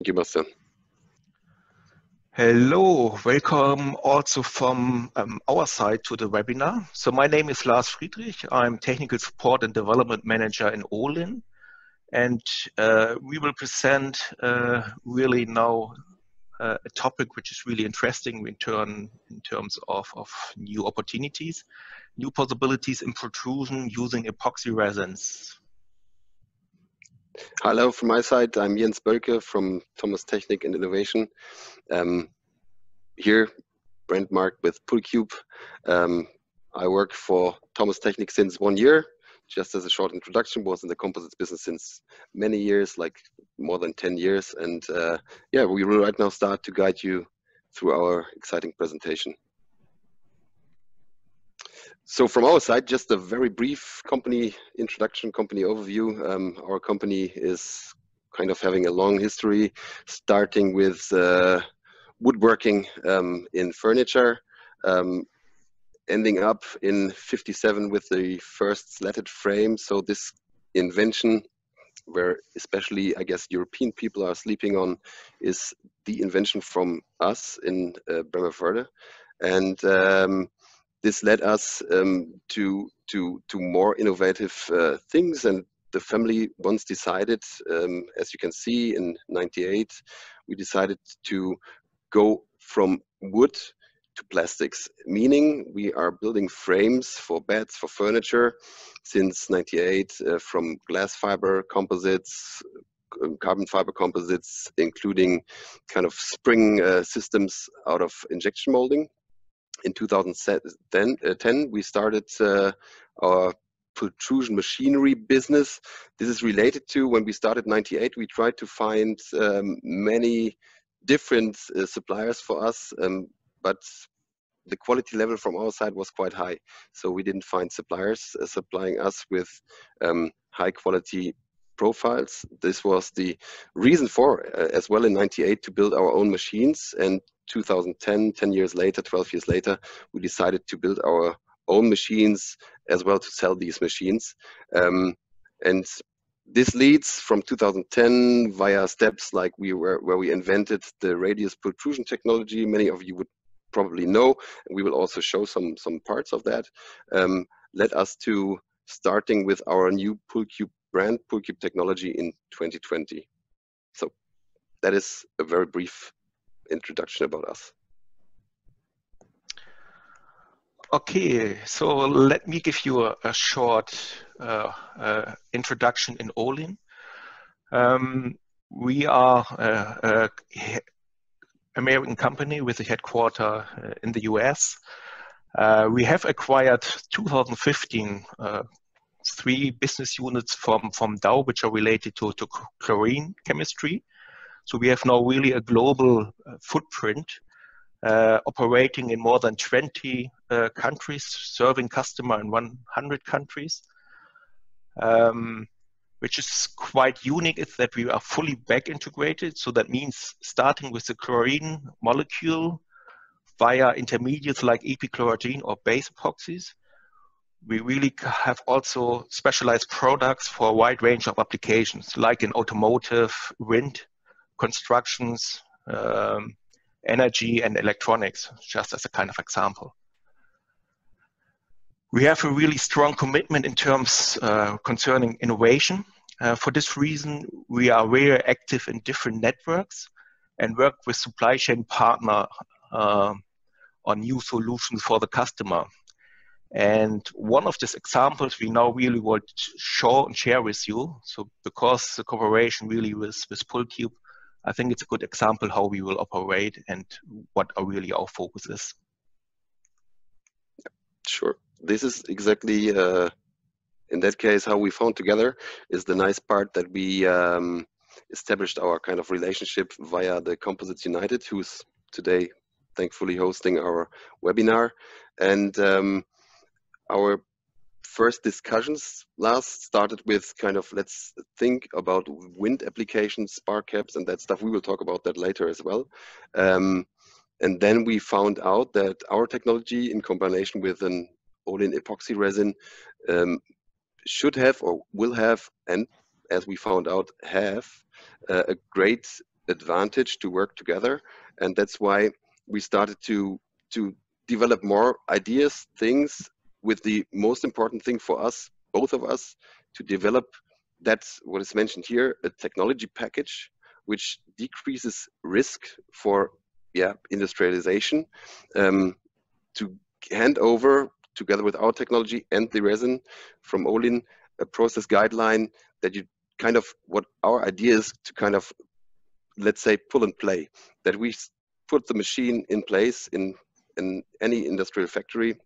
Thank you, Bastian. Hello, welcome also from our side to the webinar. So my name is Lars Friedrich. I'm Technical Support and Development Manager in Olin. And we will present really now a topic which is really interesting in terms of new opportunities, new possibilities in protrusion using epoxy resins. Hello from my side. I'm Jens Bölke from Thomas Technik and Innovation. Here, brand marked with pullCUBE. I work for Thomas Technik since 1 year. Just as a short introduction, was in the composites business since many years, like more than 10 years. And yeah, we will right now start to guide you through our exciting presentation. So from our side, just a very brief company introduction, company overview. Our company is kind of having a long history, starting with woodworking in furniture, ending up in '57 with the first slatted frame. So this invention, where especially I guess European people are sleeping on, is the invention from us in Bremervörde. And this led us to more innovative things, and the family once decided, as you can see in '98, we decided to go from wood to plastics, meaning we are building frames for beds, for furniture since '98 from glass fiber composites, carbon fiber composites, including kind of spring systems out of injection molding. In 2010, we started our Pultrusion machinery business. This is related to when we started '98, we tried to find many different suppliers for us, but the quality level from our side was quite high. So we didn't find suppliers supplying us with high quality profiles. This was the reason for, as well in '98, to build our own machines. And 2010, 10 years later, 12 years later, we decided to build our own machines as well to sell these machines. And this leads from 2010 via steps like where we invented the radius pultrusion technology. Many of you would probably know. We will also show some parts of that. Led us to starting with our new pullCUBE brand, pullCUBE technology in 2020. So that is a very brief introduction about us. Okay, so let me give you a short introduction in Olin. We are an American company with a headquarter in the US. We have acquired 2015 3 business units from Dow, which are related to chlorine chemistry. So we have now really a global footprint, operating in more than 20 countries, serving customer in 100 countries. Which is quite unique is that we are fully back integrated. So that means starting with the chlorine molecule via intermediates like epichlorogen or base epoxies. We really have also specialized products for a wide range of applications, like in automotive, wind, constructions, energy, and electronics, just as a kind of example. We have a really strong commitment in terms concerning innovation. For this reason, we are very active in different networks and work with supply chain partner on new solutions for the customer. And one of these examples we now really want to show and share with you. So because the cooperation really with pullCUBE, I think it's a good example how we will operate and what are really our focuses. Sure. This is exactly, in that case, how we found together is the nice part that we established our kind of relationship via the Composites United, who's today thankfully hosting our webinar. And our first discussions last started with kind of, let's think about wind applications, spark caps and that stuff. We will talk about that later as well. And then we found out that our technology in combination with an Olin Epoxy resin should have or will have, and as we found out, have a great advantage to work together, and that's why we started to develop more ideas, things, with the most important thing for us, both of us, to develop, that's what is mentioned here, a technology package which decreases risk for industrialization, to hand over, together with our technology and the resin from Olin, a process guideline that you kind of, what our idea is to kind of, let's say, pull and play, that we put the machine in place in any industrial factory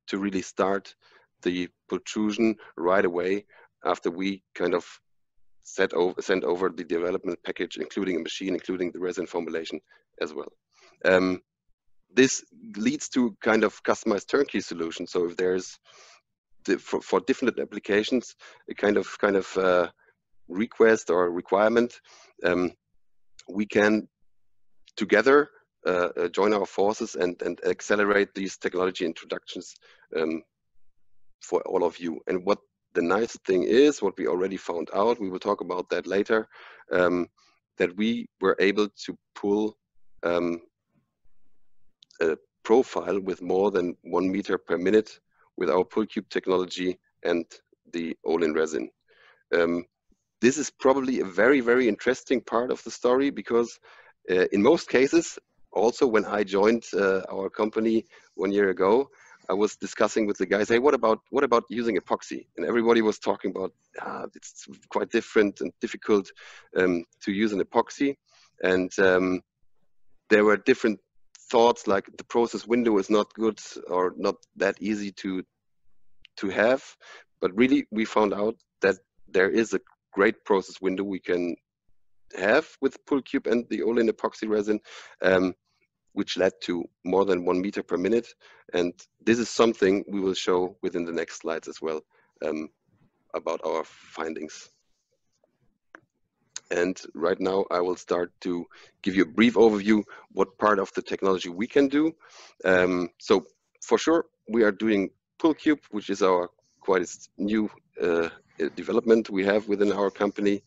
to really start the pultrusion right away after we kind of send over the development package, including a machine, including the resin formulation as well. This leads to kind of customized turnkey solution. So if there's for different applications a kind of request or requirement, we can together join our forces and accelerate these technology introductions for all of you. And what the nice thing is, what we already found out, we will talk about that later, that we were able to pull a profile with more than 1 meter per minute with our pullCUBE technology and the Olin resin. This is probably a very, very interesting part of the story, because in most cases, also when I joined our company 1 year ago, I was discussing with the guys, hey, what about using epoxy? And everybody was talking about, it's quite different and difficult to use an epoxy. And there were different thoughts, like the process window is not good or not that easy to have. But really, we found out that there is a great process window we can have with pullCUBE and the Olin epoxy resin, which led to more than 1 meter per minute. And this is something we will show within the next slides as well, about our findings. And right now I will start to give you a brief overview what part of the technology we can do. So for sure, we are doing pullCUBE, which is our quite new development we have within our company,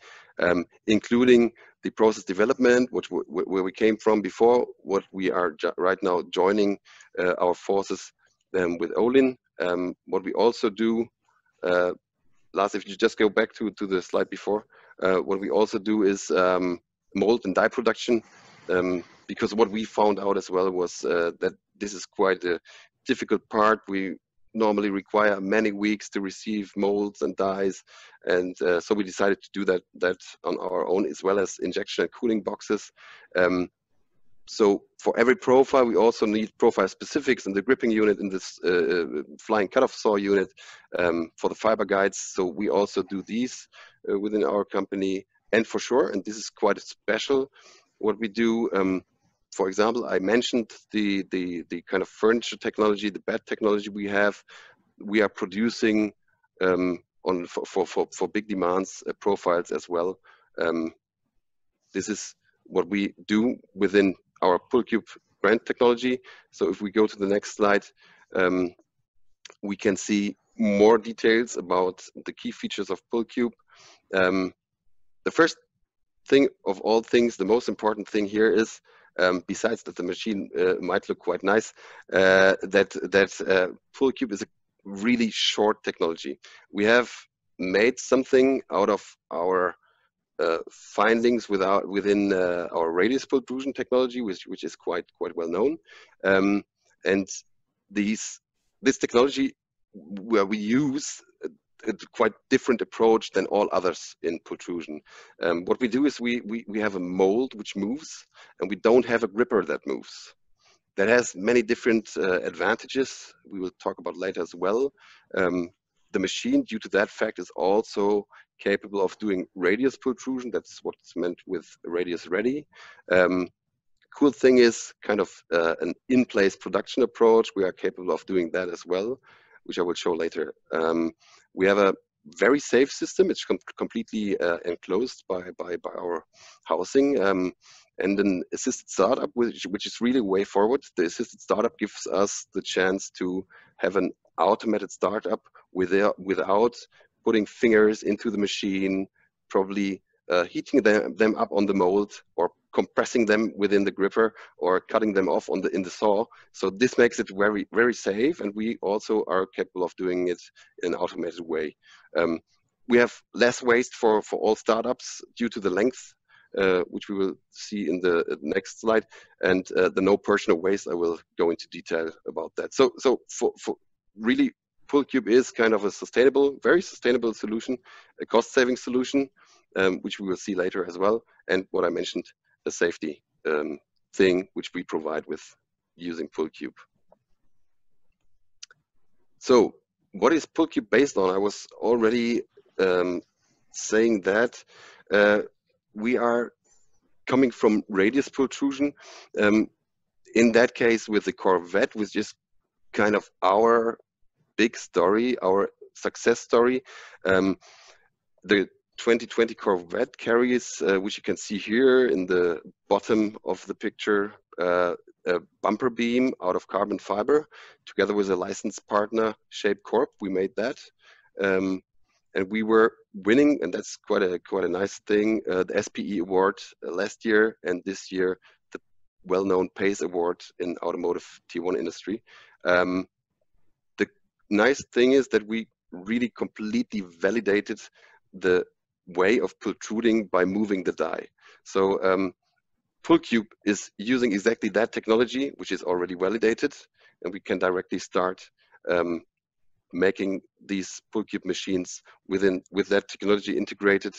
including the process development, where we came from before, what we are right now joining our forces with Olin. What we also do, Lars, if you just go back to the slide before, what we also do is mold and die production, because what we found out as well was that this is quite a difficult part. We normally require many weeks to receive molds and dies, and so we decided to do that on our own, as well as injection and cooling boxes. So for every profile, we also need profile specifics in the gripping unit, in this flying cutoff saw unit, for the fiber guides. So we also do these within our company. And for sure, and this is quite special, what we do, for example, I mentioned the kind of furniture technology, the bed technology we have. We are producing for big demands profiles as well. This is what we do within our pullCUBE brand technology. So if we go to the next slide, we can see more details about the key features of pullCUBE. The first thing of all things, the most important thing here is, besides that the machine might look quite nice, that pullCUBE is a really short technology. We have made something out of our findings within our radius pultrusion technology, which is quite well known, and this technology, where we use a quite different approach than all others in pultrusion. What we do is we have a mold which moves, and we don't have a gripper that moves. That has many different advantages we will talk about later as well. The machine, due to that fact, is also capable of doing radius pultrusion. That's what's meant with radius ready. Cool thing is kind of an in-place production approach. We are capable of doing that as well, which I will show later. We have a very safe system. It's completely enclosed by our housing, and an assisted startup, which is really way forward. The assisted startup gives us the chance to have an automated startup without putting fingers into the machine, probably heating them up on the mold, or compressing them within the gripper, or cutting them off in the saw. So this makes it very, very safe, and we also are capable of doing it in an automated way. We have less waste for all startups due to the length, which we will see in the next slide, and the no personal waste. I will go into detail about that. So for really, pullCUBE is kind of a sustainable, very sustainable solution, a cost-saving solution, which we will see later as well. And what I mentioned, a safety thing which we provide with using pullCUBE. So what is pullCUBE based on? I was already saying that we are coming from radius pultrusion. In that case, with the Corvette, which is kind of our big story, our success story. The 2020 Corvette carries, which you can see here in the bottom of the picture, a bumper beam out of carbon fiber, together with a licensed partner, Shape Corp. We made that, and we were winning, and that's quite a nice thing. The SPE award last year, and this year the well-known PACE award in automotive Tier 1 industry. The nice thing is that we really completely validated the way of pultruding by moving the die. So pullCUBE is using exactly that technology, which is already validated, and we can directly start making these pullCUBE machines with that technology integrated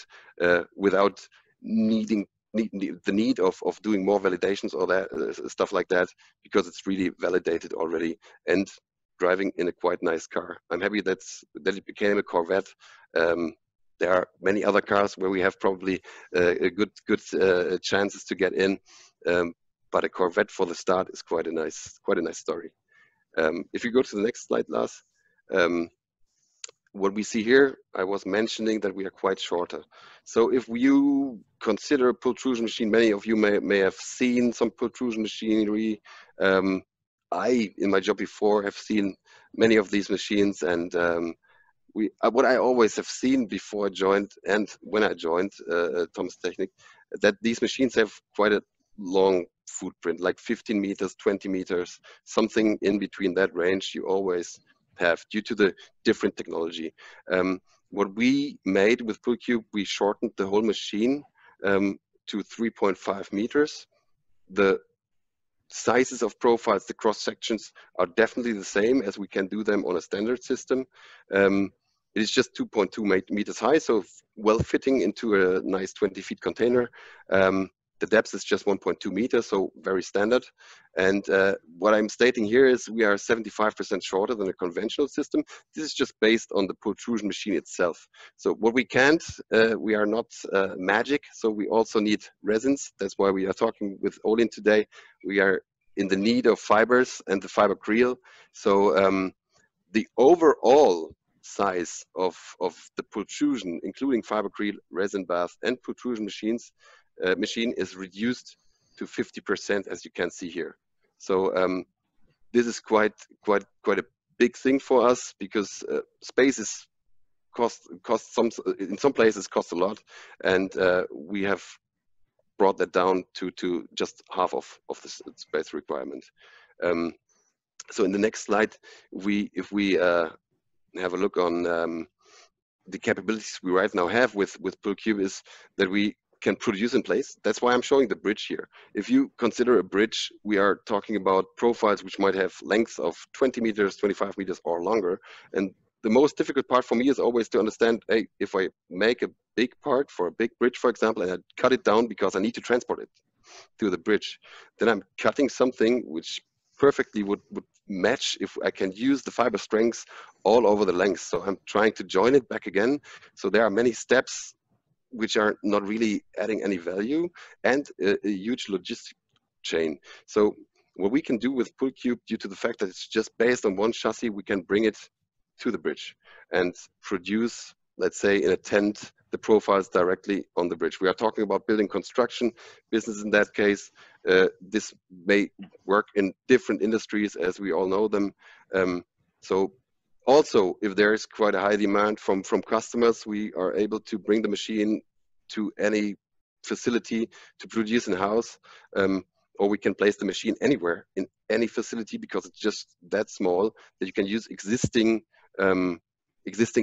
without needing the need of doing more validations or that stuff like that, because it's really validated already and driving in a quite nice car. I'm happy that it became a Corvette. There are many other cars where we have probably a good chances to get in, but a Corvette for the start is quite a nice story. If you go to the next slide, Lars, what we see here, I was mentioning that we are quite shorter. So if you consider a pultrusion machine, many of you may have seen some pultrusion machinery. I, in my job before, have seen many of these machines, and what I always have seen before I joined and when I joined Thomas Technik, that these machines have quite a long footprint, like 15 meters, 20 meters, something in between that range you always have due to the different technology. What we made with pullCUBE, we shortened the whole machine to 3.5 meters. The sizes of profiles, the cross sections are definitely the same as we can do them on a standard system. It is just 2.2 meters high, so well fitting into a nice 20 feet container. The depth is just 1.2 meters, so very standard. And what I'm stating here is we are 75% shorter than a conventional system. This is just based on the pultrusion machine itself. So what we can't, we are not magic, so we also need resins. That's why we are talking with Olin today. We are in the need of fibers and the fiber creel. So the overall size of the pultrusion, including fiber creel, resin bath, and pultrusion machine is reduced to 50%, as you can see here. So this is quite a big thing for us, because space costs in some places cost a lot, and we have brought that down to just half of the space requirement. So in the next slide, if we have a look on the capabilities we right now have with pullCUBE, is that we can produce in place. That's why I'm showing the bridge here. If you consider a bridge, we are talking about profiles which might have lengths of 20 meters, 25 meters or longer. And the most difficult part for me is always to understand, hey, if I make a big part for a big bridge, for example, and I cut it down because I need to transport it to the bridge, then I'm cutting something which perfectly would match if I can use the fiber strengths all over the length. So I'm trying to join it back again. So there are many steps which are not really adding any value, and a huge logistic chain. So what we can do with pullCUBE, due to the fact that it's just based on one chassis, we can bring it to the bridge and produce, let's say in a tent, the profiles directly on the bridge. We are talking about building construction business in that case. This may work in different industries as we all know them. So also, if there is quite a high demand from customers, we are able to bring the machine to any facility to produce in-house, or we can place the machine anywhere in any facility because it's just that small that you can use existing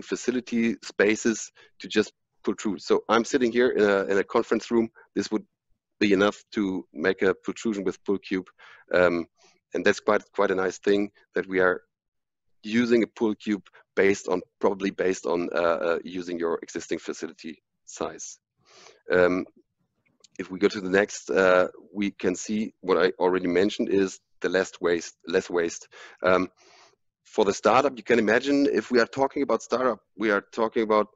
facility spaces to just protrude. So I'm sitting here in a conference room. This would be enough to make a protrusion with pullCUBE, and that's quite a nice thing that we are using a pullCUBE probably based on using your existing facility size. If we go to the next, we can see what I already mentioned is the less waste. For the startup, you can imagine if we are talking about startup, we are talking about,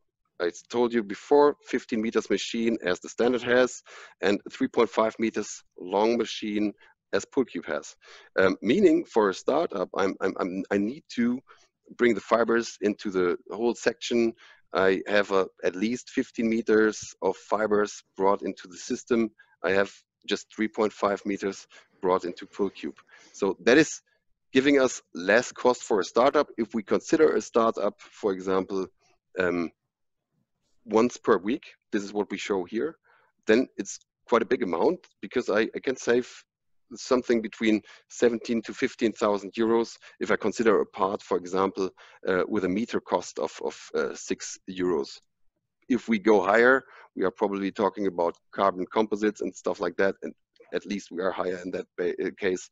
I told you before, 15 meters machine as the standard has, and 3.5 meters long machine as pullCUBE has. Meaning for a startup, I need to bring the fibers into the whole section. I have at least 15 meters of fibers brought into the system. I have just 3.5 meters brought into pullCUBE. So that is giving us less cost for a startup. If we consider a startup, for example, once per week, this is what we show here, then it's quite a big amount because I can save something between 17 to 15,000 euros if I consider a part, for example, with a meter cost of 6 euros. If we go higher, we are probably talking about carbon composites and stuff like that, and at least we are higher in that case.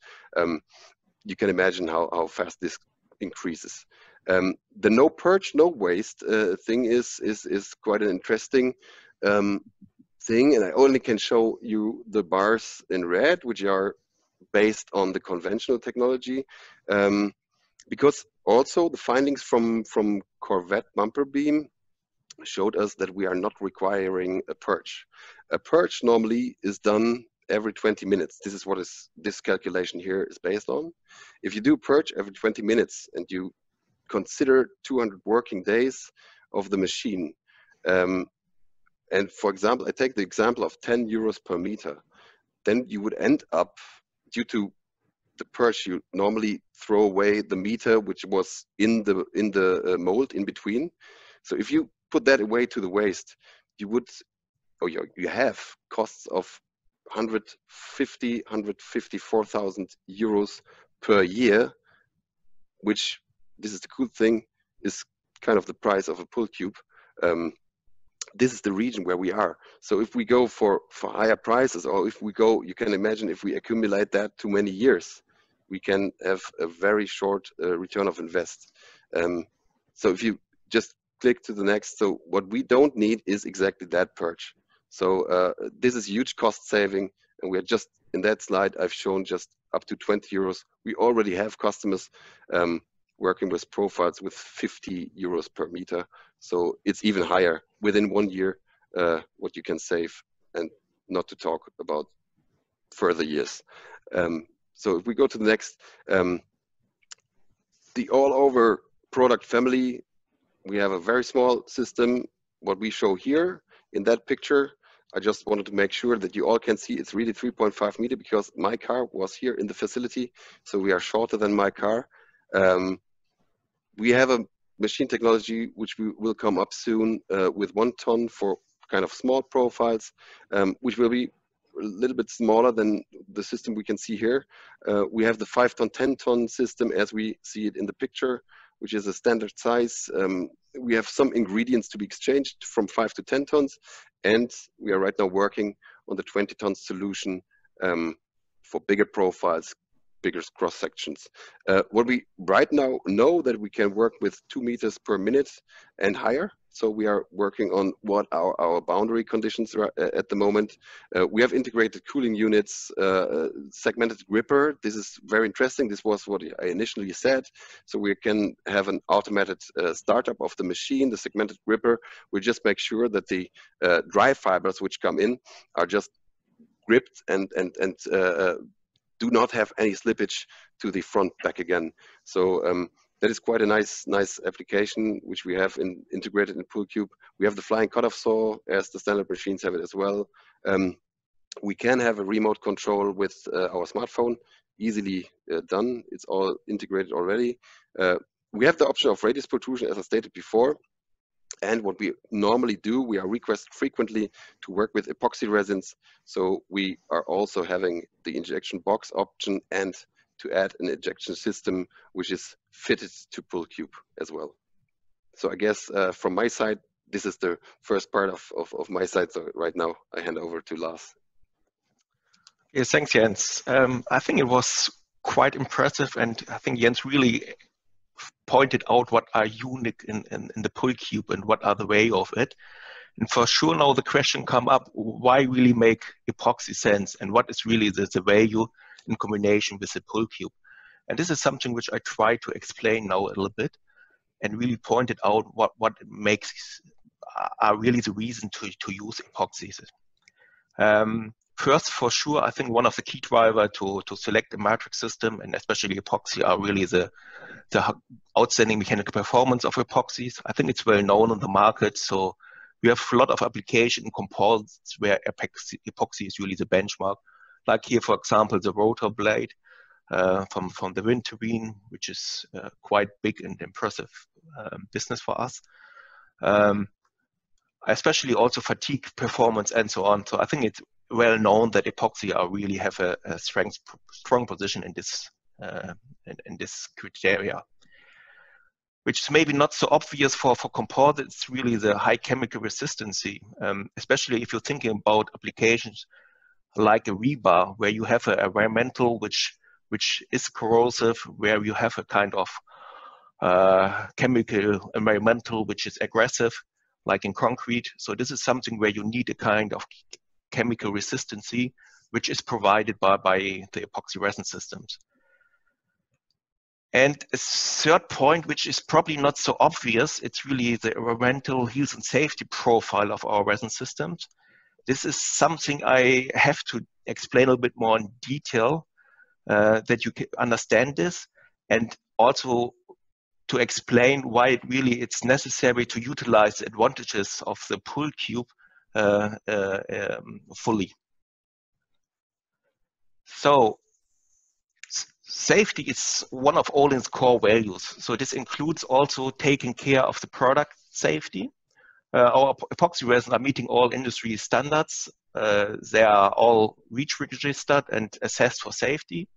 You can imagine how fast this increases. The no purge, no waste thing is quite an interesting thing, and I only can show you the bars in red, which are based on the conventional technology, because also the findings from Corvette bumper beam showed us that we are not requiring a purge. A purge normally is done every 20 minutes. This is what this calculation here is based on. If you do purge every 20 minutes and you consider 200 working days of the machine, and for example, I take the example of 10 euros per meter, then you would end up, due to the purge, you normally throw away the meter which was in the mold in between. So if you put that away to the waste, you have costs of 154,000 euros per year, which, this is the cool thing, is kind of the price of a pullCUBE. This is the region where we are. So if we go for higher prices, or if we go, you can imagine if we accumulate that too many years, we can have a very short return of invest. So if you just click to the next, so what we don't need is exactly that purge. So this is huge cost saving, and we're just, in that slide, I've shown just up to 20 euros. We already have customers working with profiles with 50 euros per meter. So it's even higher within 1 year, what you can save, and not to talk about further years. So if we go to the next, the all-over product family, we have a very small system. What we show here in that picture, I just wanted to make sure that you all can see it's really 3.5 meter because my car was here in the facility. So we are shorter than my car. We have a machine technology which will come up soon with 1 ton for kind of small profiles, which will be a little bit smaller than the system we can see here. We have the 5 ton, 10 ton system as we see it in the picture, which is a standard size. We have some ingredients to be exchanged from 5 to 10 tons, and we are right now working on the 20 ton solution for bigger profiles, bigger cross sections. What we right now know that we can work with 2 meters per minute and higher. So we are working on what our boundary conditions are at the moment. We have integrated cooling units, segmented gripper. This is very interesting. This was what I initially said. So we can have an automated startup of the machine, the segmented gripper. We just make sure that the dry fibers which come in are just gripped and do not have any slippage to the front back again. So that is quite a nice application which we have integrated in pullCUBE. We have the flying cutoff saw as the standard machines have it as well. We can have a remote control with our smartphone, easily done. It's all integrated already. We have the option of radius protrusion, as I stated before. And what we normally do, we are requested frequently to work with epoxy resins. So we are also having the injection box option and to add an injection system, which is fitted to pullCUBE as well. So I guess from my side, this is the first part of my side. So right now I hand over to Lars. Yes, thanks, Jens. I think it was quite impressive, and I think Jens really pointed out what are unique in the pullCUBE and what are the way of it. And for sure now the question come up, why really make epoxy sense and what is really the value in combination with the pullCUBE? And this is something which I try to explain now a little bit and really pointed out what makes are really the reason to use epoxies. First, for sure, I think one of the key drivers to select a matrix system, and especially epoxy, are really the outstanding mechanical performance of epoxies. I think it's well known on the market, so we have a lot of application in composites where epoxy is really the benchmark. Like here, for example, the rotor blade from the wind turbine, which is quite big and impressive business for us. Especially also fatigue performance and so on. So I think it's well known that epoxy really have a strong position in this criteria, which is maybe not so obvious for composites. Really, the high chemical resistancy, especially if you're thinking about applications like a rebar, where you have an environmental which is corrosive, where you have a kind of chemical environmental which is aggressive, like in concrete. So this is something where you need a kind of chemical resistancy, which is provided by the epoxy resin systems. And a third point, which is probably not so obvious, it's really the environmental health and safety profile of our resin systems. This is something I have to explain a little bit more in detail, that you can understand this, and also to explain why it's necessary to utilize the advantages of the pullCUBE fully. So safety is one of Olin's core values. So this includes also taking care of the product safety. Our epoxy resins are meeting all industry standards. They are all REACH registered and assessed for safety.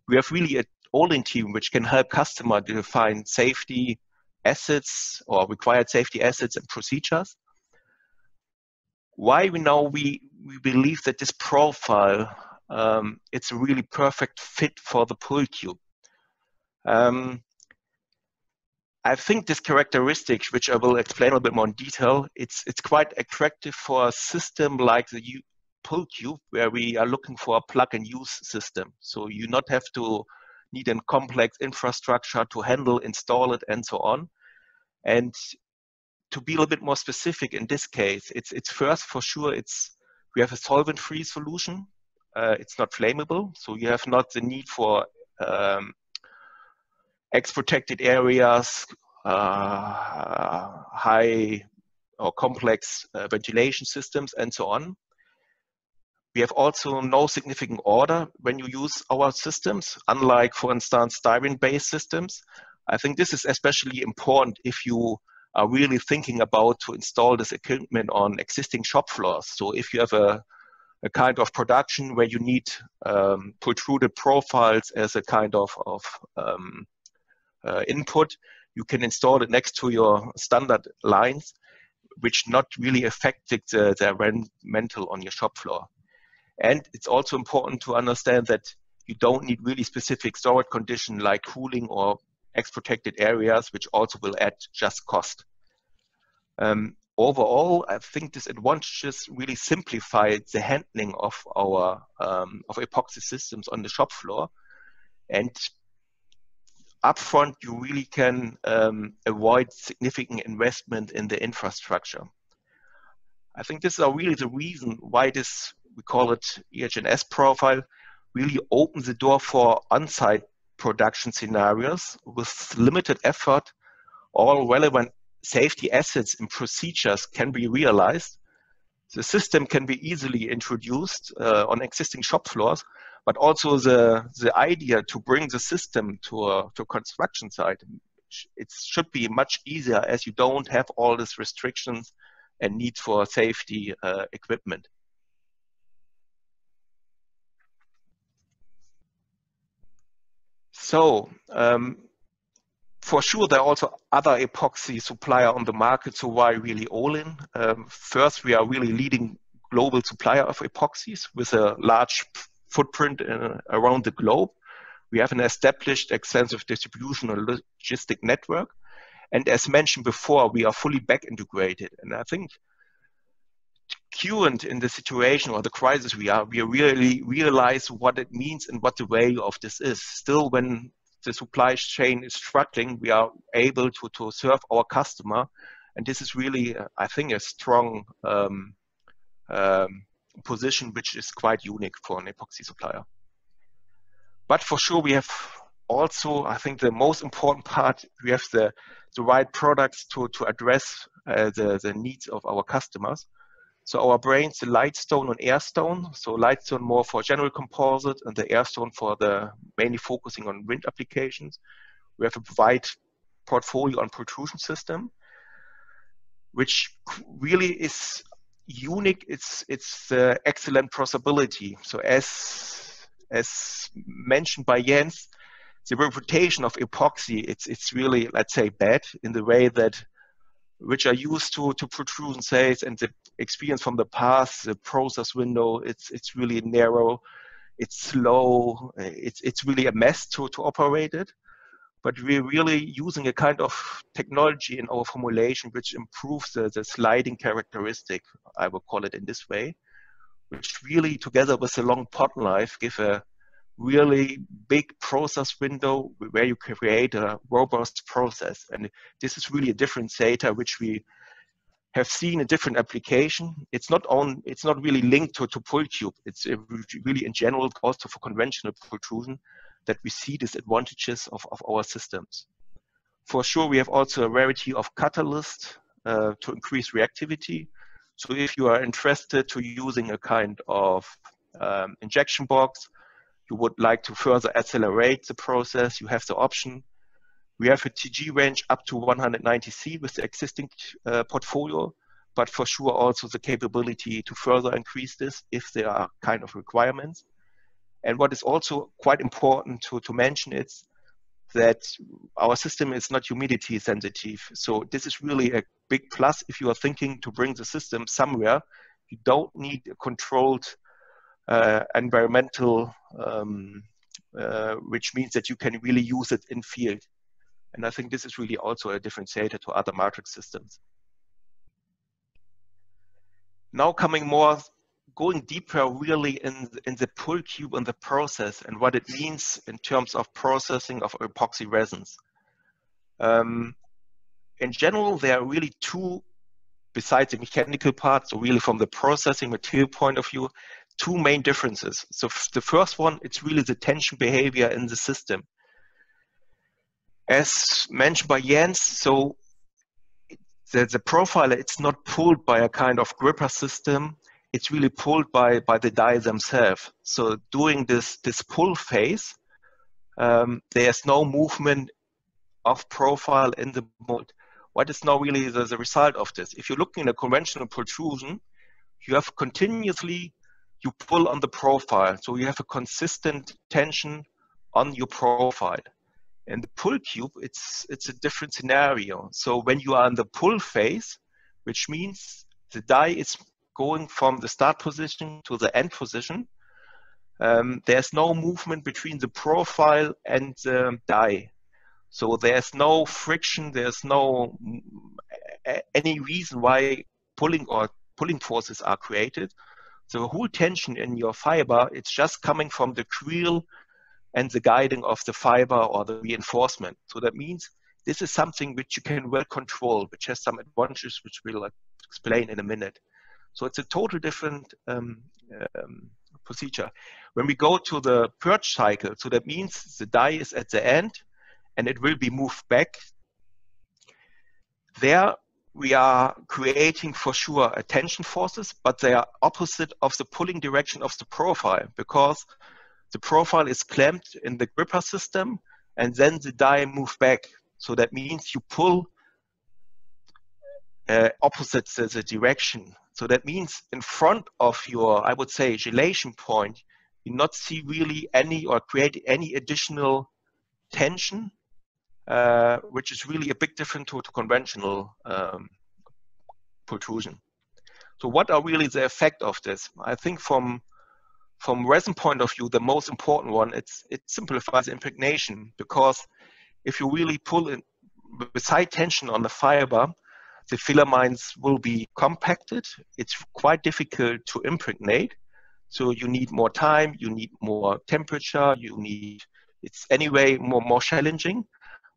We have really a Olin team which can help customer to define safety assets or required safety assets and procedures. Why we believe that this profile it's a really perfect fit for the pullCUBE. I think this characteristic, which I will explain a little bit more in detail, it's quite attractive for a system like the pullCUBE, where we are looking for a plug-and-use system. So you not have to need a complex infrastructure to handle, install it, and so on. And to be a little bit more specific in this case, it's first for sure we have a solvent-free solution. It's not flammable, so you have not the need for X-protected areas, high or complex ventilation systems, and so on. We have also no significant odor when you use our systems, unlike, for instance, styrene-based systems. I think this is especially important if you are really thinking about to install this equipment on existing shop floors. So if you have a kind of production where you need pultruded profiles as a kind of input, you can install it next to your standard lines, which not really affecting the environmental on your shop floor. And it's also important to understand that you don't need really specific storage condition like cooling or X-protected areas, which also will add just cost. Overall, I think these advantages really simplify the handling of our of epoxy systems on the shop floor. And upfront, you really can avoid significant investment in the infrastructure. I think this is really the reason why this, we call it EH&S profile, really opens the door for on-site production scenarios with limited effort. All relevant safety assets and procedures can be realized. The system can be easily introduced on existing shop floors, but also the idea to bring the system to a construction site it should be much easier as you don't have all these restrictions and need for safety equipment. So for sure, there are also other epoxy supplier on the market. So why really Olin? First, we are really leading global supplier of epoxies with a large footprint around the globe. We have an established extensive distribution and logistic network. And as mentioned before, we are fully back integrated. And I think current in the situation or the crisis we really realize what it means and what the value of this is. Still, when the supply chain is struggling, we are able to serve our customer. And this is really, I think, a strong position, which is quite unique for an epoxy supplier. But for sure, we have also, I think the most important part, we have the right products to address the needs of our customers. So our brands, the Lightstone and Airstone. So Lightstone more for general composite and the Airstone for the mainly focusing on wind applications. We have a wide portfolio on Pultrusion system, which really is unique. It's excellent processability. So as mentioned by Jens, the reputation of epoxy, it's really, let's say, bad in the way that which are used to protrusion sales and the experience from the past, the process window, it's really narrow, it's slow, it's really a mess to operate it. But we're really using a kind of technology in our formulation which improves the sliding characteristic, I will call it in this way, which really together with the long pot life give a really big process window where you can create a robust process. And this is really a differentiator which we have seen in different application. It's not really linked to pullCUBE. It's really in general also for conventional pultrusion that we see these advantages of our systems. For sure, we have also a variety of catalysts to increase reactivity. So if you are interested to using a kind of injection box, you would like to further accelerate the process, you have the option. We have a TG range up to 190 C with the existing portfolio, but for sure also the capability to further increase this if there are kind of requirements. And what is also quite important to mention is that our system is not humidity sensitive. So this is really a big plus if you are thinking to bring the system somewhere. You don't need a controlled environmental, which means that you can really use it in field. And I think this is really also a differentiator to other matrix systems. Now going deeper really in the pullCUBE and the process and what it means in terms of processing of epoxy resins. In general, there are really two, besides the mechanical part, so really from the processing material point of view, two main differences. So the first one, it's really the tension behavior in the system. As mentioned by Jens, so the profiler, it's not pulled by a kind of gripper system, it's really pulled by the die themselves. So during this pull phase, there's no movement of profile in the mold. What is now really the result of this? If you're looking at a conventional protrusion, you have continuously, you pull on the profile. So you have a consistent tension on your profile. And the pullCUBE, it's a different scenario. So when you are in the pull phase, which means the die is going from the start position to the end position, there's no movement between the profile and the die. So there's no friction, there's no any reason why pulling forces are created. So the whole tension in your fiber, it's just coming from the creel and the guiding of the fiber or the reinforcement. So that means this is something which you can well control, which has some advantages, which we'll explain in a minute. So it's a total different procedure. When we go to the purge cycle, so that means the die is at the end and it will be moved back. There we are creating for sure tension forces, but they are opposite of the pulling direction of the profile because the profile is clamped in the gripper system and then the die move back. So that means you pull opposite the direction. So that means in front of your, I would say, gelation point, you not see really any or create any additional tension, which is really a big difference to conventional pultrusion. So what are really the effect of this? I think from resin point of view, the most important one, it simplifies impregnation, because if you really pull in with high tension on the fiber, the filaments will be compacted. It's quite difficult to impregnate. So you need more time, you need more temperature, it's anyway more challenging.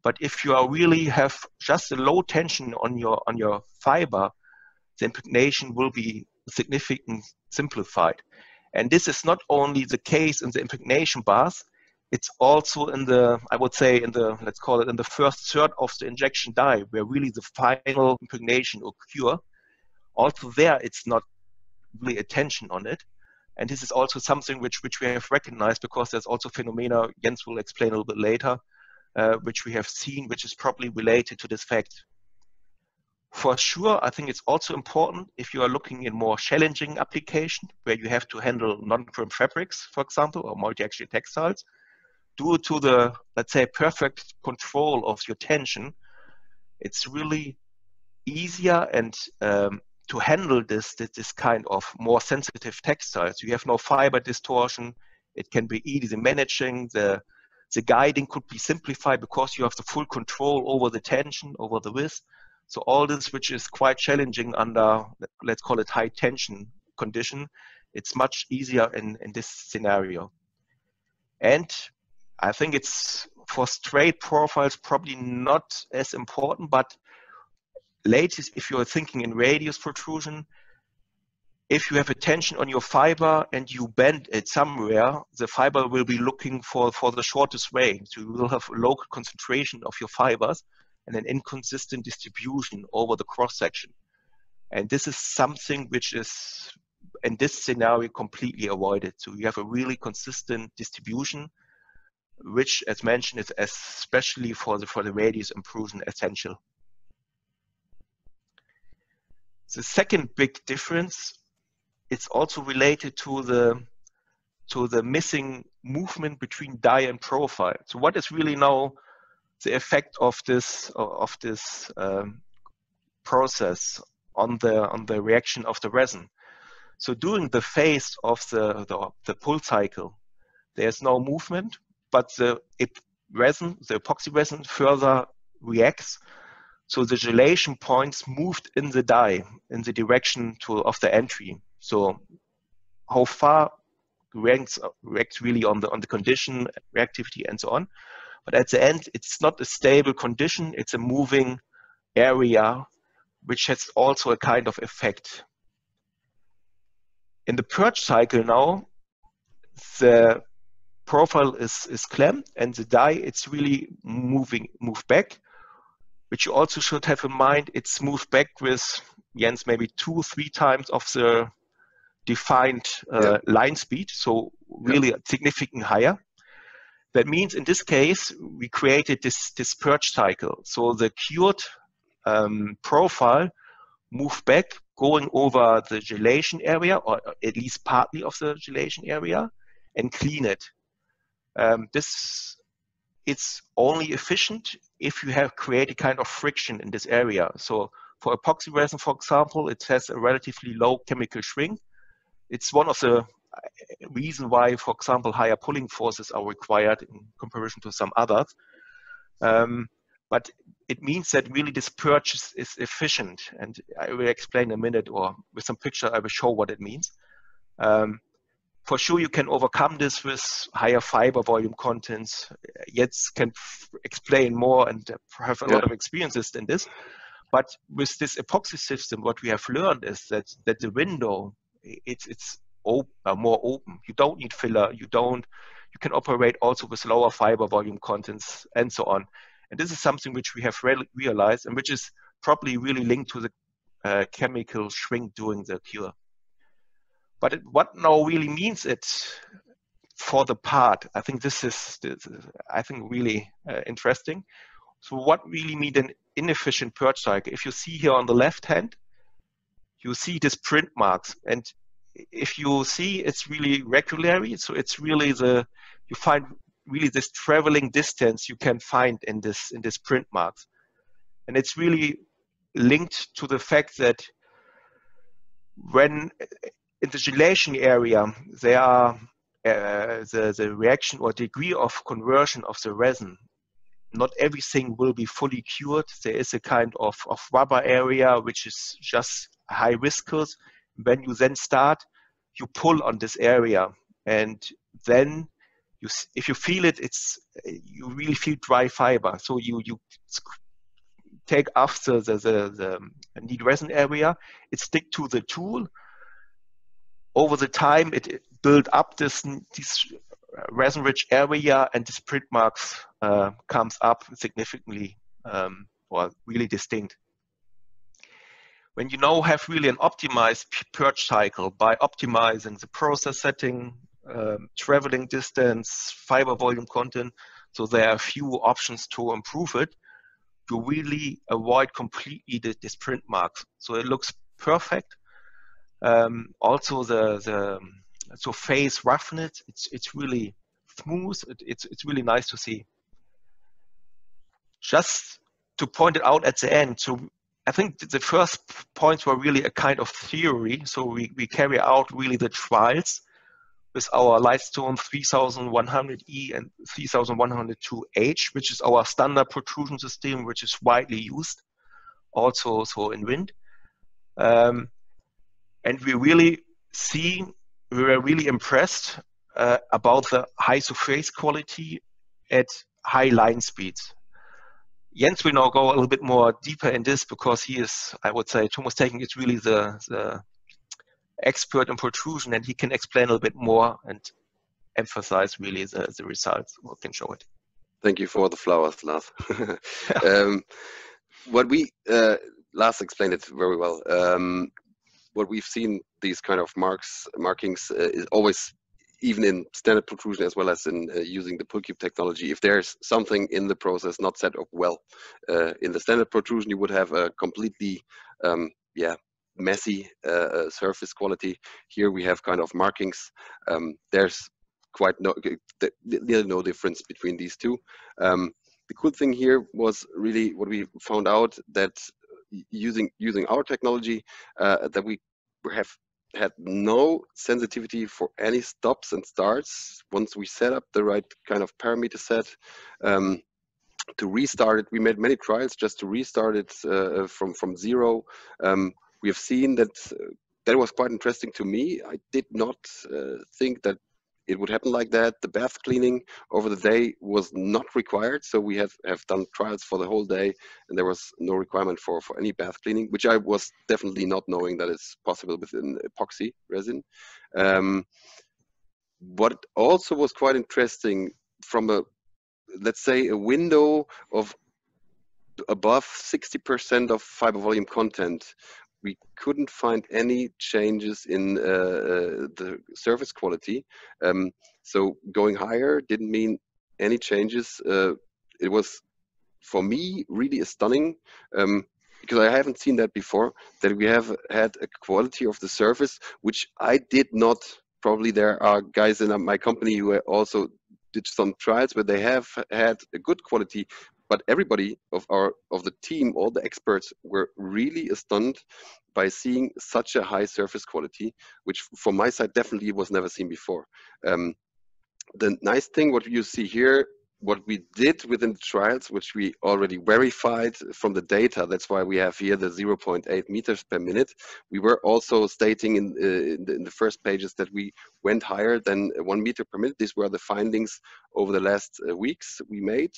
But if you are really have just a low tension on your fiber, the impregnation will be significantly simplified. And this is not only the case in the impregnation bath, it's also in the, I would say, in the, let's call it in the first third of the injection die, where really the final impregnation occur. Also there, it's not really a tension on it. And this is also something which we have recognized, because there's also phenomena, Jens will explain a little bit later, which we have seen, which is probably related to this fact. For sure, I think it's also important if you are looking in more challenging application, where you have to handle non-chrome fabrics, for example, or multi-axial textiles, due to the, let's say, perfect control of your tension, it's really easier and to handle this kind of more sensitive textiles. You have no fiber distortion. It can be easy managing. The guiding could be simplified because you have the full control over the tension, over the width. So all this, which is quite challenging under, let's call it high tension condition, it's much easier in this scenario. And I think it's for straight profiles probably not as important, but latest, if you're thinking in radius protrusion, if you have a tension on your fiber and you bend it somewhere, the fiber will be looking for the shortest way. So you will have a local concentration of your fibers and an inconsistent distribution over the cross section. And this is something which is, in this scenario, completely avoided. So you have a really consistent distribution, which, as mentioned, is especially for the radius improvement essential. The second big difference, it's also related to the missing movement between die and profile. So what is really now the effect of this process on the reaction of the resin? So during the phase of the pull cycle, there's no movement, but the epoxy resin further reacts. So the gelation points moved in the die in the direction of the entry. So how far reacts really on the condition, reactivity, and so on. But at the end, it's not a stable condition. It's a moving area, which has also a kind of effect. In the purge cycle now, the profile is clamped and the die, it's really moved back, which you also should have in mind. It's moved back with, Jens, maybe 2-3 times of the defined line speed, so really significantly higher. That means in this case, we created this purge cycle. So the cured profile moved back, going over the gelation area, or at least partly of the gelation area, and clean it. It's only efficient if you have created kind of friction in this area. So for epoxy resin, for example, it has a relatively low chemical shrink. It's one of the reasons why, for example, higher pulling forces are required in comparison to some others. But it means that really this purge is efficient. And I will explain in a minute, or with some picture, I will show what it means. For sure, you can overcome this with higher fiber volume contents. Jens can explain more and have a lot of experiences in this. But with this epoxy system, what we have learned is that the window, it's more open. You don't need filler. You can operate also with lower fiber volume contents and so on. And this is something which we have realized and which is probably really linked to the chemical shrink during the cure. But what now really means it for the part, I think this is really interesting. So what really means an inefficient purge cycle? If you see here on the left hand, you see these print marks, and if you see, it's really regularly. So it's really you find really this traveling distance you can find in this print marks, and it's really linked to the fact that when in the gelation area there are the reaction or degree of conversion of the resin, not everything will be fully cured. There is a kind of rubber area which is just high viscous. When you then start, you pull on this area, and then if you feel it, you really feel dry fiber. So you take after the neat resin area, it stick to the tool. Over the time, it build up this resin-rich area, and this print marks comes up significantly or really distinct. When you now have really an optimized purge cycle by optimizing the process setting, traveling distance, fiber volume content, so there are a few options to improve it, you really avoid completely this print marks. So it looks perfect. Also so face roughness, it's really smooth. It's really nice to see. Just to point it out at the end, so I think the first points were really a kind of theory. So we carry out really the trials with our Lightstone 3100E and 3102H, which is our standard protrusion system, which is widely used also so in wind. And we really we were really impressed about the high surface quality at high line speeds. Jens will now go a little bit more deeper in this because he is, I would say, Thomas Technik is really the expert in protrusion, and he can explain a little bit more and emphasize really the results, or can show it. Thank you for the flowers, Lars. What we, Lars explained it very well. What we've seen, these kind of markings is always, even in standard protrusion as well as in using the pullCUBE technology, if there's something in the process not set up well, in the standard protrusion you would have a completely messy surface quality. Here we have kind of markings. There's quite no difference between these two. The cool thing here was really what we found out, that using our technology, that we have had no sensitivity for any stops and starts once we set up the right kind of parameter set. To restart it, we made many trials just to restart it from zero. We have seen that that was quite interesting to me. I did not think that it would happen like that. The bath cleaning over the day was not required, so we have done trials for the whole day, and there was no requirement for any bath cleaning, which I was definitely not knowing that it's possible with an epoxy resin. What also was quite interesting, from a, let's say, a window of above 60% of fiber volume content, we couldn't find any changes in the surface quality. So going higher didn't mean any changes. It was, for me, really stunning, because I haven't seen that before, that we have had a quality of the surface which I did not. Probably there are guys in my company who also did some trials where they have had a good quality, but everybody of the team, all the experts, were really stunned by seeing such a high surface quality, which from my side definitely was never seen before. The nice thing, what you see here, what we did within the trials, which we already verified from the data, that's why we have here the 0.8 meters per minute. We were also stating in the first pages that we went higher than 1 meter per minute. These were the findings over the last weeks we made.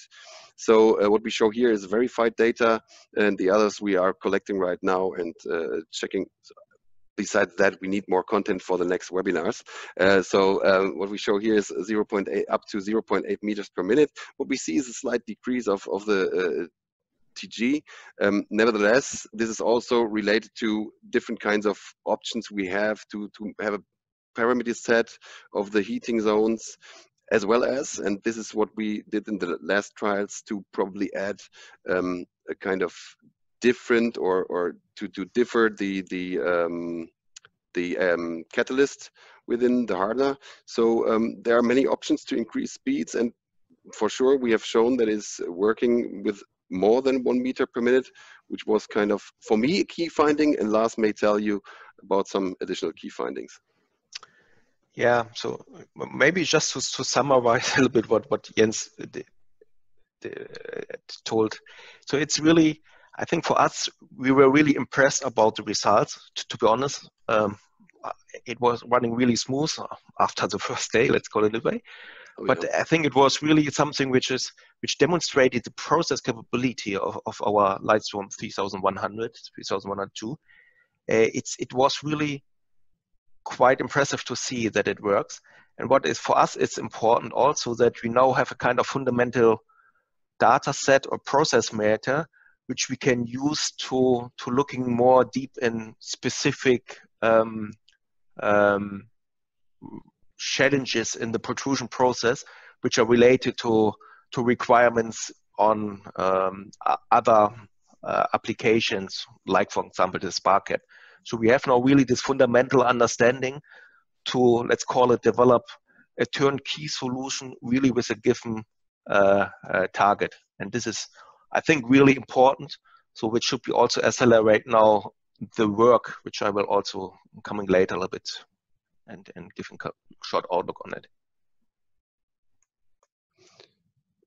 So what we show here is verified data, and the others we are collecting right now and checking. Besides that, we need more content for the next webinars. So what we show here is 0.8 up to 0.8 meters per minute. What we see is a slight decrease of the TG. Nevertheless, this is also related to different kinds of options we have to have a parameter set of the heating zones. as well as, and this is what we did in the last trials, to probably add a kind of different or to differ the catalyst within the hardener. So there are many options to increase speeds, and for sure we have shown that it's working with more than 1 meter per minute, which was kind of, for me, a key finding, and Lars may tell you about some additional key findings. Yeah, so maybe just to summarize a little bit what Jens told. So it's really, I think for us, we were really impressed about the results, to be honest. It was running really smooth after the first day, let's call it that way. Oh, but yeah. I think it was really something which demonstrated the process capability of our Lightstorm 3100, 3102. It was really quite impressive to see that it works. And what is for us, it's important also that we now have a kind of fundamental data set or process matter which we can use to looking more deep in specific challenges in the protrusion process, which are related to requirements on other applications, like, for example, the spark gap. So we have now really this fundamental understanding to, let's call it, develop a turnkey solution really with a given target. And this is, I think, really important. So which should be also accelerate now the work, which I will also coming later a little bit and give a short outlook on it.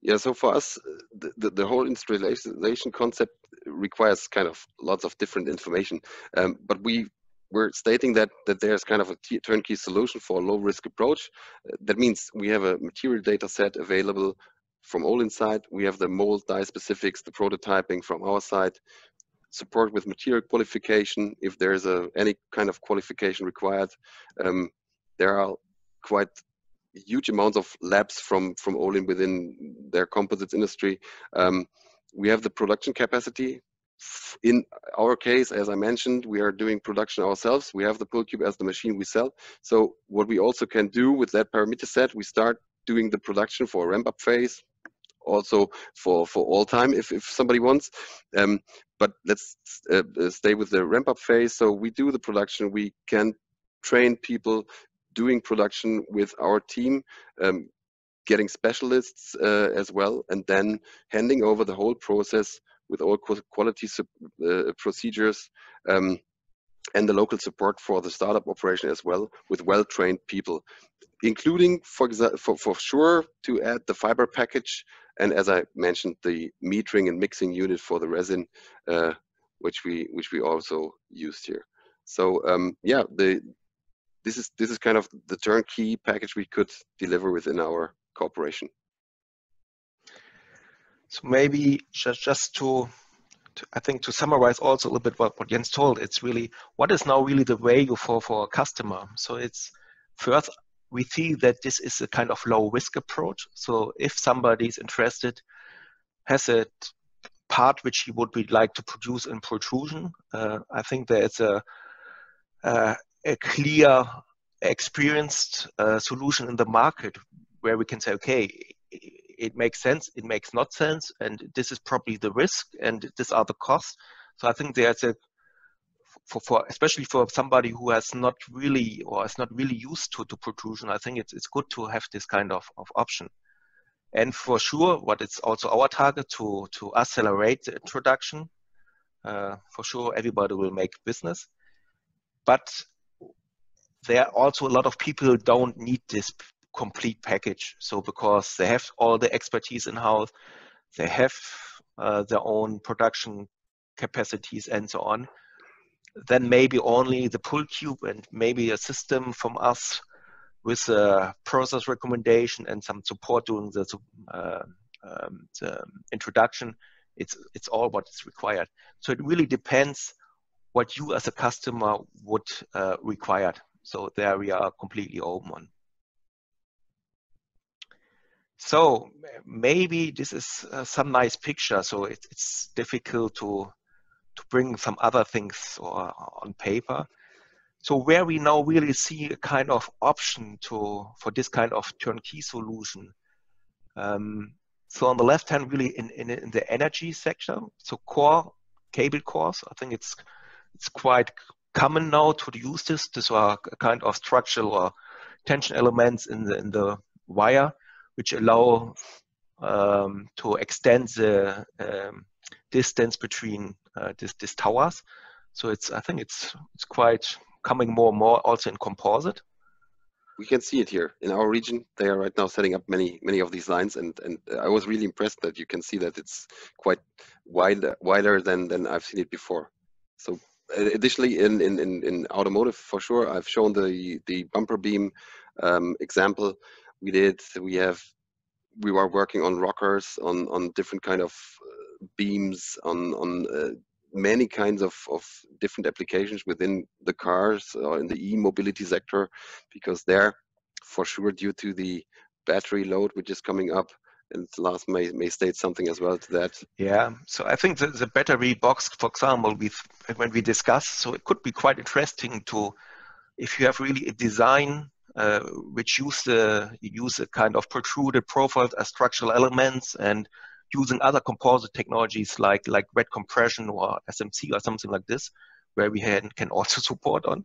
Yeah, so for us, the whole installation concept requires kind of lots of different information. But we're stating that there's kind of a turnkey solution for a low-risk approach. That means we have a material data set available from Olin's side. We have the mold, die specifics, the prototyping from our side, support with material qualification if there's any kind of qualification required. There are quite huge amounts of labs from Olin within their composites industry. We have the production capacity. In our case, as I mentioned, we are doing production ourselves. We have the pullCUBE as the machine we sell. So what we also can do with that parameter set, we start doing the production for a ramp-up phase, also for all time if somebody wants. But let's stay with the ramp-up phase. So we do the production. We can train people doing production with our team, getting specialists as well, and then handing over the whole process with all quality procedures and the local support for the startup operation as well, with well-trained people, including, for sure, to add the fiber package, and as I mentioned, the metering and mixing unit for the resin, which we also used here. So yeah, this is kind of the turnkey package we could deliver within our cooperation. So maybe just to I think to summarize also a little bit what Jens told, it's really what is now really the value for a customer. So it's first, we see that this is a kind of low risk approach. So if somebody is interested, has a part which he would like to produce in Pultrusion, I think there is a clear, experienced solution in the market where we can say, okay, it makes sense, it makes not sense, and this is probably the risk, and these are the costs. So I think there's for especially for somebody who has not really or is not really used to protrusion, I think it's good to have this kind of option. And for sure, what it's also our target to accelerate the introduction. For sure, everybody will make business, but there are also a lot of people who don't need this complete package. So because they have all the expertise in-house, they have their own production capacities and so on, then maybe only the pullCUBE and maybe a system from us with a process recommendation and some support during the introduction, it's all what is required. So it really depends what you as a customer would require. So there we are completely open on. So maybe this is some nice picture. So it's difficult to bring some other things on paper. So where we now really see a kind of option for this kind of turnkey solution. So on the left hand, really in the energy sector, so cable cores, I think it's quite common now to use this. These are a kind of structural or tension elements in the wire, which allow to extend the distance between these towers. So I think it's quite coming more and more also in composite. We can see it here in our region. They are right now setting up many of these lines, and I was really impressed that you can see that it's quite wider than I've seen it before. So additionally, in automotive, for sure, I've shown the bumper beam example. We were working on rockers, on different kind of beams, on many kinds of different applications within the cars or in the e-mobility sector, because there, for sure, due to the battery load which is coming up, and Lars may state something as well to that. Yeah, so I think the battery box, for example, when we discuss, so it could be quite interesting to, if you have really a design which use a kind of protruded profiled structural elements and using other composite technologies like wet compression or SMC or something like this, where we can also support on,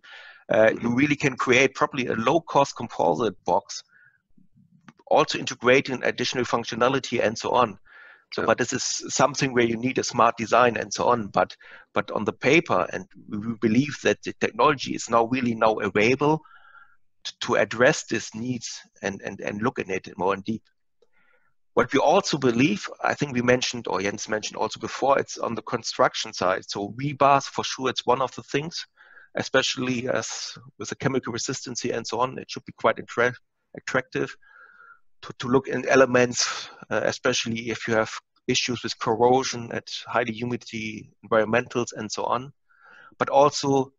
you really can create probably a low-cost composite box, also integrating additional functionality and so on. So, but this is something where you need a smart design and so on. But on the paper, and we believe that the technology is now available to address these needs and look at it more in deep. What we also believe, I think we mentioned, or Jens mentioned also before, it's on the construction side. So rebars, for sure, it's one of the things, especially as with the chemical resistance and so on, it should be quite attractive to look in elements, especially if you have issues with corrosion at high humidity environmentals and so on. But also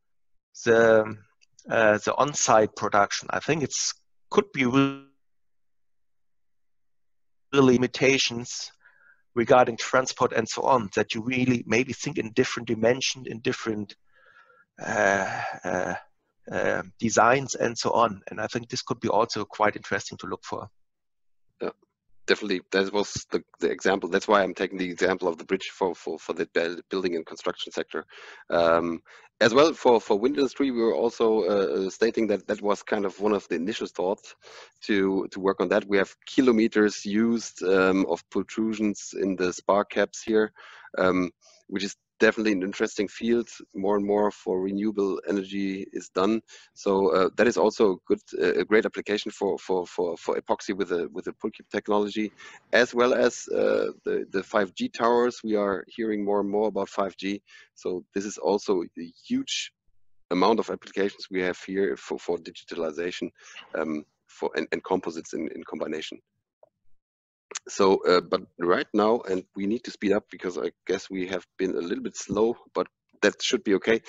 the on-site production, I think could be really limitations regarding transport and so on, that you really maybe think in different dimensions, in different designs and so on. And I think this could be also quite interesting to look for. Yeah, definitely. That was the example. That's why I'm taking the example of the bridge for the building and construction sector. As well, for wind industry, we were also stating that was kind of one of the initial thoughts to work on that. We have kilometers used of pultrusions in the spark caps here, which is definitely an interesting field. More and more for renewable energy is done. So that is also a great application for epoxy with a pullCUBE technology, as well as the 5G towers. We are hearing more and more about 5G. So this is also a huge amount of applications we have here for digitalization and composites in combination. So, but right now, and we need to speed up because I guess we have been a little bit slow, but that should be okay.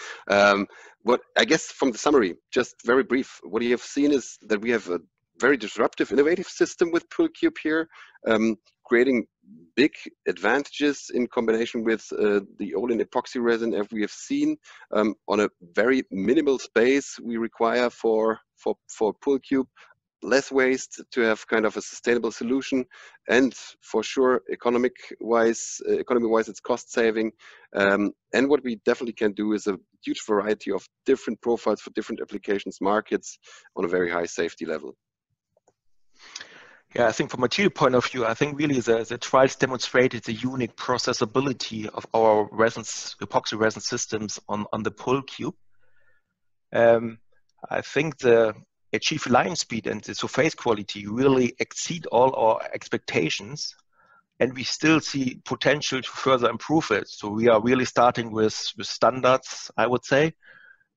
What I guess from the summary, just very brief, what you have seen is that we have a very disruptive, innovative system with pullCUBE here, creating big advantages in combination with the Olin Epoxy resin, as we have seen, on a very minimal space we require for pullCUBE. Less waste to have kind of a sustainable solution, and for sure economy-wise it's cost saving, and what we definitely can do is a huge variety of different profiles for different applications, markets on a very high safety level. Yeah, I think from a material point of view, I think really the trials demonstrated the unique processability of our resins, epoxy resin systems on the pullCUBE. I think the achieve line speed and the surface quality really exceed all our expectations, and we still see potential to further improve it. So we are really starting with standards, I would say,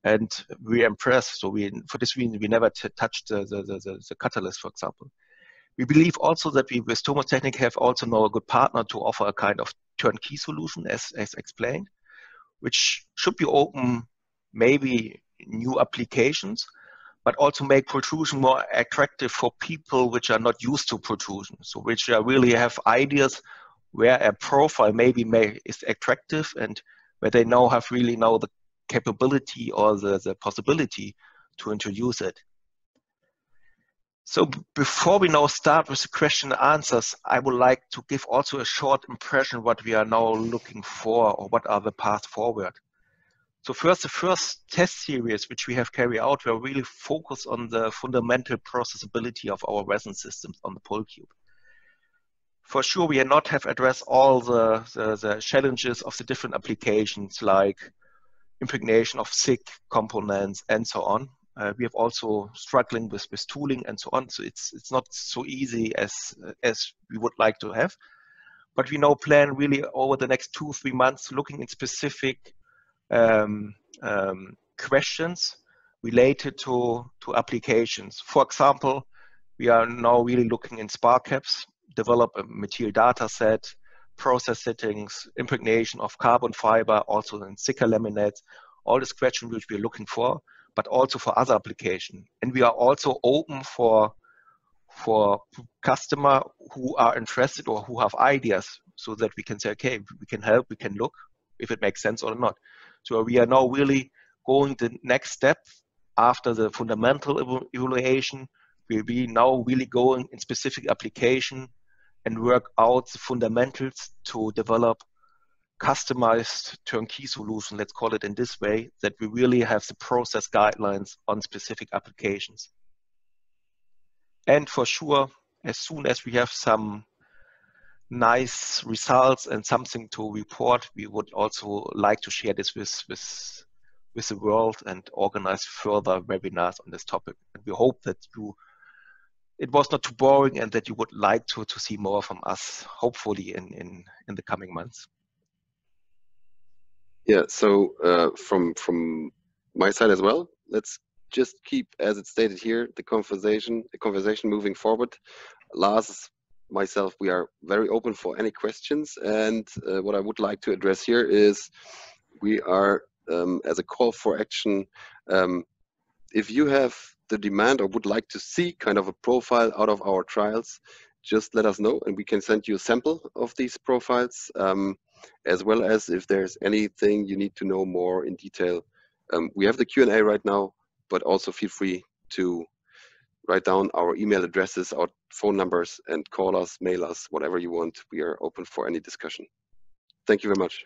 and we're impressed. So for this reason, we never touched the catalyst, for example. We believe also that we, with Thomas Technik, have also now a good partner to offer a kind of turnkey solution, as explained, which should be open maybe new applications, but also make pultrusion more attractive for people which are not used to pultrusion, so which really have ideas where a profile maybe is attractive and where they now have really the capability or the possibility to introduce it. So before we now start with the question and answers, I would like to give also a short impression what we are now looking for or what are the paths forward. So first, the first test series which we have carried out were really focused on the fundamental processability of our resin systems on the pullCUBE. For sure, we not have addressed all the challenges of the different applications like impregnation of thick components and so on. We have also struggling with tooling and so on. So it's not so easy as we would like to have. But we now plan really over the next 2-3 months looking in specific questions related to applications. For example, we are now really looking in spar caps, develop a material data set, process settings, impregnation of carbon fiber, also in thicker laminates, all these questions which we are looking for, but also for other applications. And we are also open for customers who are interested or who have ideas so that we can say, okay, we can help, we can look if it makes sense or not. So we are now really going the next step after the fundamental evaluation. We'll be now really going in specific application and work out the fundamentals to develop customized turnkey solution, let's call it in this way, that we really have the process guidelines on specific applications. And for sure, as soon as we have some nice results and something to report, we would also like to share this with the world and organize further webinars on this topic. And we hope that it was not too boring and that you would like to see more from us, hopefully in the coming months. Yeah, so from my side as well, let's just keep, as it's stated here, the conversation moving forward. Lars, myself, we are very open for any questions, and what I would like to address here is we are, as a call for action, if you have the demand or would like to see kind of a profile out of our trials, just let us know and we can send you a sample of these profiles, as well as if there's anything you need to know more in detail. We have the Q&A right now, but also feel free to write down our email addresses, our phone numbers, and call us, mail us, whatever you want. We are open for any discussion. Thank you very much.